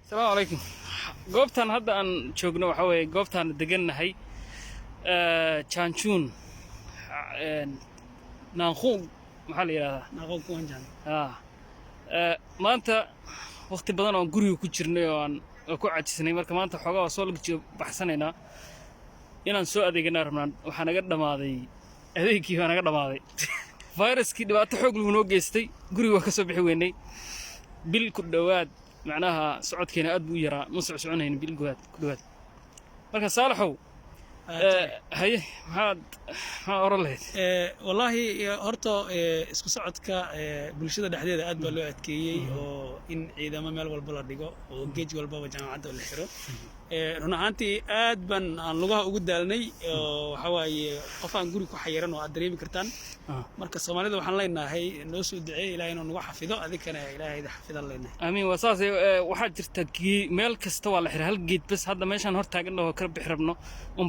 السلام عليكم. goobtan hadda aan joogno waxa weeye goobtan degannahay Chanchun naanqoon maxaa la yiraahdaa naqo kuwanjan maanta waqti badan oo guriga ku jirnay oo aan ku cajisnay marka maanta xogaa soo laga baxsanaynaa inaan soo adeegana rabnaan waxa naga dhamaaday adeegkii waa naga dhamaaday fayraskii dhibaato xoog lagu noo geystay guriga waa ka soo bixi weynay bil ku dhawaad macnaha socodkeena aad buu yaraa ma soconayn bil ku dhawaad marka saalaxow haye maxaa oran lahayd wallahi horta isku socodka bulshada dhexdeeda aad baa loo adkeeyay oo in ciidamo meel walba la dhigo oo geej walba jaamacadda la xiro run ahaantii aad baan aan lugaha ugu daalnay waxa waaye qof aan guri ku xayiran oo aad dareemi kartaan marka Soomaalida waxaan leenahay noo soo duceey Ilaahay inuu nagu xafido adikana Ilaahay xafidan leenahay amiin wasaas waxa jirta meel kasta waa la xiray hal geed bas hadda meeshan hor taagan oo ka bixi rabno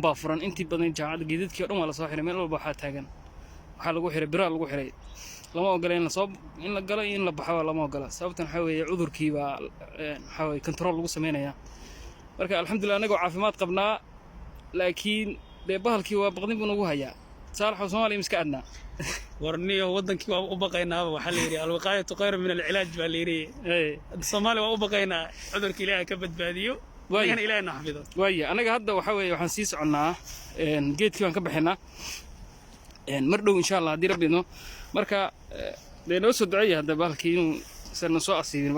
baa furan intii badan jaamacadda geedadkii oo dhan waa la soo xiray meel walba waxa taagan waxa lagu xiray bira lagu xiray lama ogola in la galo in la baxo lama ogola sababtan waxa weeye cudurkii baa waxa weeye control lagu sameeynaya marka alxamdulillah anaga caafimaad qabnaa laakiin bahalkii waa baqdin buu nagu hayaa saalaxo Soomaaliya miska adna warniyo wadankii waa u baqaynaa waxa la yiri alwaqaayatu khayr min al-ilaaj baa la yiri Soomaaliya waa u baqaynaa cudurka Ilaahay ka badbaadiyo waxaan Ilaahay naxfido waaya anaga hadda waxa weeye waxaan sii soconaa geedkii waan ka bixinaa mar dhow insha Allah hadii rabbi marka noo soo duceeyo hadda bahalkii inuu سنة سوء أصيبين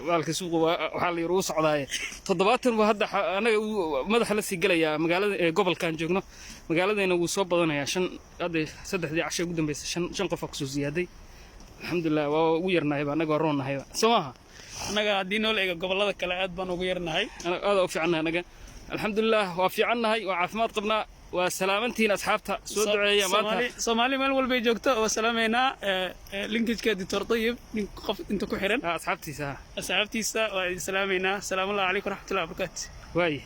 بالك سوق وحال يروس عضايا تضبطن وهذا أنا ماذا حلت سجلة يا مقالة قبل كان جوجنا مقالة إنه وصوب بدنا عشان هذا سدح دي عشان قدام بس عشان قفك زيادة الحمد لله ويرنا هيبة أنا قررنا هيبة سماها أنا قاعدين ولا قبل هذا كلاعات بنو ويرنا هاي أنا هذا وفي عنا أنا الحمد لله وفي عنا هاي وعافمات قبنا وسلامتين أصحابتها سود عيا مالها صومالي مال والبي جوجته وسلامينا لينكج كدكتور طيب قف أنت كحرن أصحابتي وسلامينا سلام الله عليكم ورحمة الله وبركاته واي